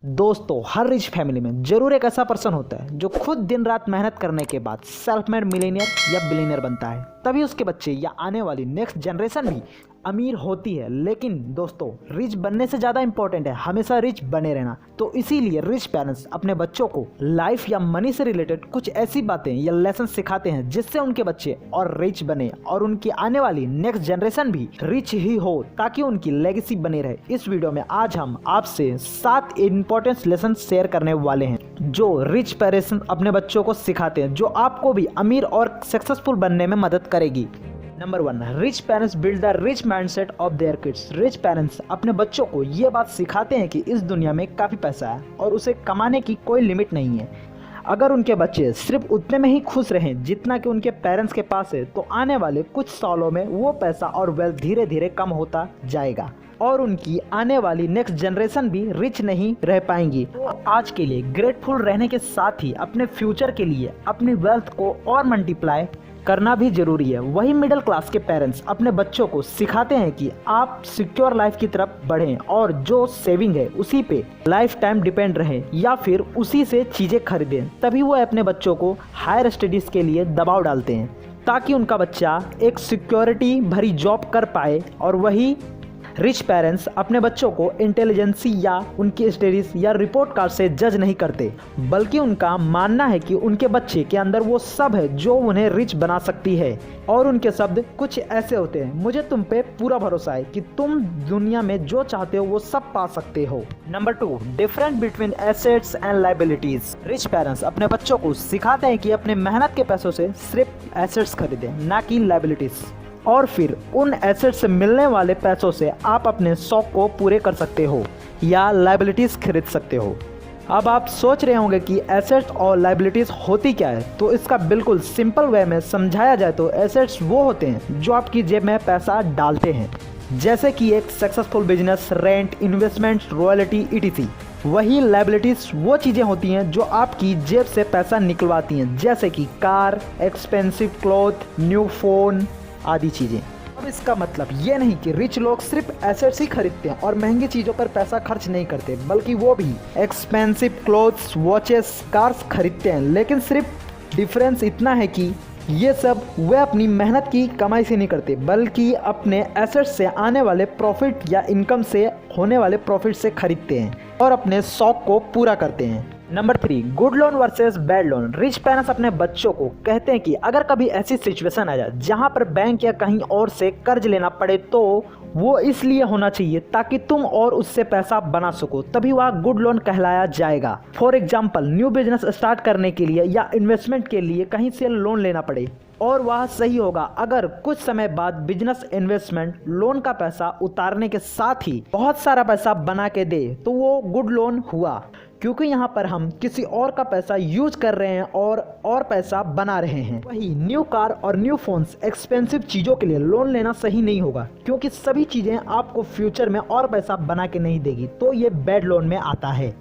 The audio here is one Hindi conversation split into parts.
दोस्तों, हर रिच फैमिली में जरूर एक ऐसा पर्सन होता है जो खुद दिन रात मेहनत करने के बाद सेल्फ मेड मिलेनियर या बिलियनर बनता है। तभी उसके बच्चे या आने वाली नेक्स्ट जनरेशन भी अमीर होती है। लेकिन दोस्तों, रिच बनने से ज़्यादा इंपॉर्टेंट है हमेशा रिच बने रहना। तो इसीलिए रिच पेरेंट्स अपने बच्चों को लाइफ या मनी से रिलेटेड कुछ ऐसी बातें या लेसन सिखाते हैं जिससे उनके बच्चे और रिच बने और उनकी आने वाली नेक्स्ट जनरेशन भी रिच ही हो, ताकि उनकी लेगेसी बनी रहे। इस वीडियो में आज हम आपसे 7 इंपॉर्टेंट लेसन शेयर करने वाले हैं जो रिच पेरेंट्स अपने बच्चों को सिखाते हैं, जो आपको भी अमीर और सक्सेसफुल बनने में मदद करेगी। Number 1, rich parents build the rich mindset of their kids. Rich parents अपने बच्चों को ये बात सिखाते हैं कि इस दुनिया में काफ़ी पैसा है और उसे कमाने की कोई लिमिट नहीं है। अगर उनके बच्चे सिर्फ उतने में ही खुश रहें जितना कि उनके पेरेंट्स के पास है, तो आने वाले कुछ सालों में वो पैसा और वेल्थ धीरे धीरे कम होता जाएगा और उनकी आने वाली नेक्स्ट जनरेशन भी रिच नहीं रह पाएंगी। तो आज के लिए ग्रेटफुल रहने के साथ ही अपने फ्यूचर के लिए अपनी वेल्थ को और मल्टीप्लाई करना भी जरूरी है। वही मिडिल क्लास के पेरेंट्स अपने बच्चों को सिखाते हैं कि आप सिक्योर लाइफ की तरफ बढ़ें और जो सेविंग है उसी पे लाइफ टाइम डिपेंड रहें या फिर उसी से चीज़ें खरीदें। तभी वो अपने बच्चों को हायर स्टडीज़ के लिए दबाव डालते हैं ताकि उनका बच्चा एक सिक्योरिटी भरी जॉब कर पाए। और वही रिच पेरेंट्स अपने बच्चों को इंटेलिजेंसी या उनकी स्टडीज या रिपोर्ट कार्ड से जज नहीं करते, बल्कि उनका मानना है कि उनके बच्चे के अंदर वो सब है जो उन्हें रिच बना सकती है। और उनके शब्द कुछ ऐसे होते हैं, मुझे तुम पे पूरा भरोसा है कि तुम दुनिया में जो चाहते हो वो सब पा सकते हो। Number 2, difference between assets and liabilities. Rich parents अपने बच्चों को सिखाते हैं कि अपने मेहनत के पैसों से सिर्फ एसेट्स खरीदें, ना कि लायबिलिटीज। और फिर उन एसेट्स से मिलने वाले पैसों से आप अपने शौक को पूरे कर सकते हो या लायबिलिटीज़ खरीद सकते हो। अब आप सोच रहे होंगे कि एसेट्स और लायबिलिटीज़ होती क्या है, तो इसका बिल्कुल सिंपल वे में समझाया जाए तो एसेट्स वो होते हैं जो आपकी जेब में पैसा डालते हैं, जैसे कि एक successful business, rent, investment, royalty etc। वही लायबिलिटीज़ वो चीज़ें होती हैं जो आपकी जेब से पैसा निकलवाती हैं, जैसे कि car, expensive cloth, new phone आदि चीज़ें। अब इसका मतलब ये नहीं कि रिच लोग सिर्फ एसेट्स ही खरीदते हैं और महंगी चीज़ों पर पैसा खर्च नहीं करते, बल्कि वो भी एक्सपेंसिव क्लोथ्स, वॉचेस, कार्स खरीदते हैं। लेकिन सिर्फ डिफरेंस इतना है कि ये सब वे अपनी मेहनत की कमाई से नहीं करते, बल्कि अपने एसेट्स से आने वाले प्रॉफिट या इनकम से होने वाले प्रॉफिट से खरीदते हैं और अपने शौक को पूरा करते हैं। Number 3, good loan versus bad loan. Rich parents अपने बच्चों को कहते हैं कि अगर कभी ऐसी सिचुएशन आ जाए जहां पर बैंक या कहीं और से कर्ज लेना पड़े, तो वो इसलिए होना चाहिए ताकि तुम और उससे पैसा बना सको, तभी वह गुड लोन कहलाया जाएगा। For example, new business start करने के लिए या इन्वेस्टमेंट के लिए कहीं से लोन लेना पड़े, और वह सही होगा अगर कुछ समय बाद बिजनेस इन्वेस्टमेंट लोन का पैसा उतारने के साथ ही बहुत सारा पैसा बना के दे, तो वो गुड लोन हुआ, क्योंकि यहाँ पर हम किसी और का पैसा यूज कर रहे हैं और पैसा बना रहे हैं। वही न्यू कार और न्यू फोन्स, एक्सपेंसिव चीज़ों के लिए लोन लेना सही नहीं होगा, क्योंकि सभी चीज़ें आपको फ्यूचर में और पैसा बना के नहीं देगी, तो ये बैड लोन में आता है।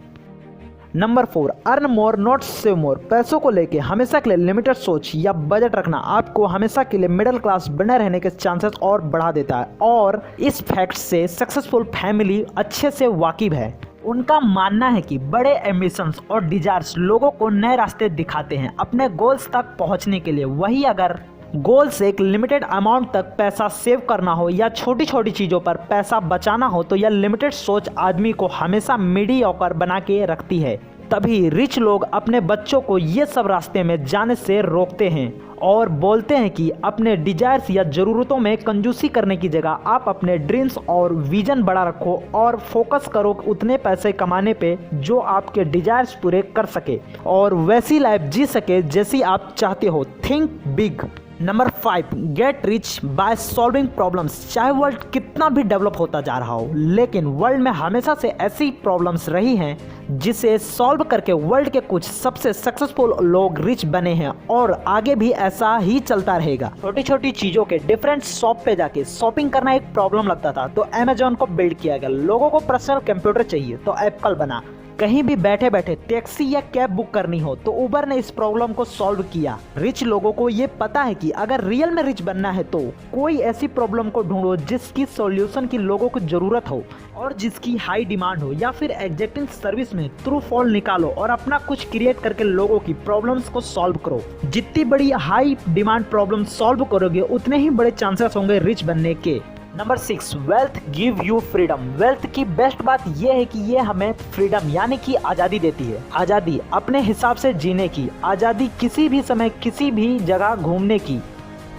Number 4, earn more not save मोर। पैसों को लेके हमेशा के लिए लिमिटेड सोच या बजट रखना आपको हमेशा के लिए मिडिल क्लास बने रहने के चांसेस और बढ़ा देता है। और इस फैक्ट से सक्सेसफुल फैमिली अच्छे से वाकिफ है। उनका मानना है कि बड़े एम्बिशंस और डिजायर्स लोगों को नए रास्ते दिखाते हैं अपने गोल्स तक पहुंचने के लिए। वही अगर गोल से एक लिमिटेड अमाउंट तक पैसा सेव करना हो या छोटी छोटी चीज़ों पर पैसा बचाना हो, तो यह लिमिटेड सोच आदमी को हमेशा मीडियोकर बना के रखती है। तभी रिच लोग अपने बच्चों को ये सब रास्ते में जाने से रोकते हैं और बोलते हैं कि अपने डिजायर्स या ज़रूरतों में कंजूसी करने की जगह आप अपने ड्रीम्स और विजन बड़ा रखो और फोकस करो उतने पैसे कमाने पे जो आपके डिजायर्स पूरे कर सके और वैसी लाइफ जी सके जैसी आप चाहते हो। Think big. Number 5, get rich by solving problems. चाहे वर्ल्ड कितना भी डेवलप होता जा रहा हो, लेकिन वर्ल्ड में हमेशा से ऐसी प्रॉब्लम्स रही हैं जिसे सॉल्व करके वर्ल्ड के कुछ सबसे सक्सेसफुल लोग रिच बने हैं और आगे भी ऐसा ही चलता रहेगा। छोटी छोटी चीज़ों के डिफरेंट शॉप पे जाके शॉपिंग करना एक प्रॉब्लम लगता था, तो अमेजॉन को बिल्ड किया गया। लोगों को पर्सनल कंप्यूटर चाहिए तो एप्पल बना। कहीं भी बैठे बैठे टैक्सी या कैब बुक करनी हो तो उबर ने इस प्रॉब्लम को सॉल्व किया। रिच लोगों को ये पता है कि अगर रियल में रिच बनना है तो कोई ऐसी प्रॉब्लम को ढूंढो जिसकी सॉल्यूशन की लोगों को जरूरत हो और जिसकी हाई डिमांड हो, या फिर एग्जिस्टिंग सर्विस में थ्रू फॉल निकालो और अपना कुछ क्रिएट करके लोगों की प्रॉब्लम्स को सॉल्व करो। जितनी बड़ी हाई डिमांड प्रॉब्लम सॉल्व करोगे उतने ही बड़े चांसेस होंगे रिच बनने के। Number 6, wealth give you freedom. Wealth की बेस्ट बात यह है कि ये हमें फ्रीडम यानी कि आज़ादी देती है। आज़ादी अपने हिसाब से जीने की, आज़ादी किसी भी समय किसी भी जगह घूमने की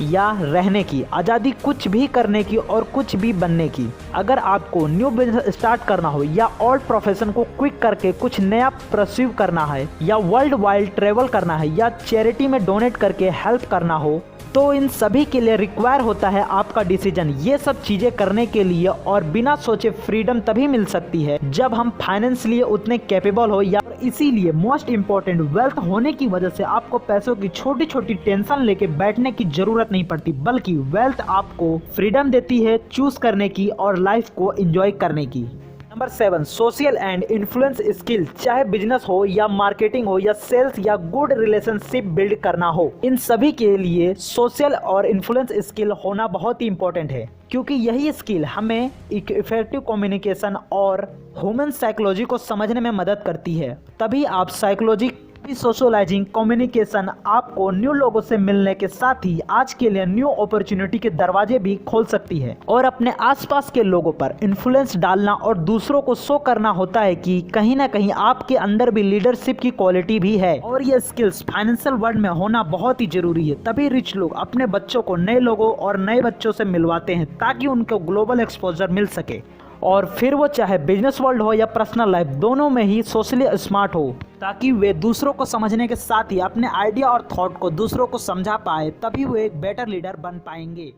या रहने की, आज़ादी कुछ भी करने की और कुछ भी बनने की। अगर आपको न्यू बिजनेस स्टार्ट करना हो या ओल्ड प्रोफेशन को क्विक करके कुछ नया परस्यू करना है या वर्ल्ड वाइड ट्रेवल करना है या चैरिटी में डोनेट करके हेल्प करना हो, तो इन सभी के लिए रिक्वायर होता है आपका डिसीजन। ये सब चीज़ें करने के लिए और बिना सोचे फ्रीडम तभी मिल सकती है जब हम फाइनेंशियली उतने कैपेबल हो। या इसीलिए मोस्ट इम्पोर्टेंट, वेल्थ होने की वजह से आपको पैसों की छोटी छोटी टेंशन लेके बैठने की जरूरत नहीं पड़ती, बल्कि वेल्थ आपको फ्रीडम देती है चूज करने की और लाइफ को एंजॉय करने की। Number 7, social and influence skill. चाहे बिजनेस हो या मार्केटिंग हो या सेल्स या गुड रिलेशनशिप बिल्ड करना हो, इन सभी के लिए सोशल और इन्फ्लुएंस स्किल होना बहुत ही इंपॉर्टेंट है, क्योंकि यही स्किल हमें एक इफेक्टिव कम्युनिकेशन और ह्यूमन साइकोलॉजी को समझने में मदद करती है। तभी आप साइकोलॉजी सोशलाइजिंग कम्युनिकेशन आपको न्यू लोगों से मिलने के साथ ही आज के लिए न्यू अपॉर्चुनिटी के दरवाजे भी खोल सकती है। और अपने आसपास के लोगों पर इन्फ्लुएंस डालना और दूसरों को शो करना होता है कि कहीं ना कहीं आपके अंदर भी लीडरशिप की क्वालिटी भी है। और ये स्किल्स फाइनेंशियल वर्ल्ड में होना बहुत ही जरूरी है। तभी रिच लोग अपने बच्चों को नए लोगों और नए बच्चों से मिलवाते हैं ताकि उनको ग्लोबल एक्सपोजर मिल सके, और फिर वो चाहे बिजनेस वर्ल्ड हो या पर्सनल लाइफ, दोनों में ही सोशली स्मार्ट हो, ताकि वे दूसरों को समझने के साथ ही अपने आइडिया और थॉट को दूसरों को समझा पाए। तभी वो एक बेटर लीडर बन पाएंगे।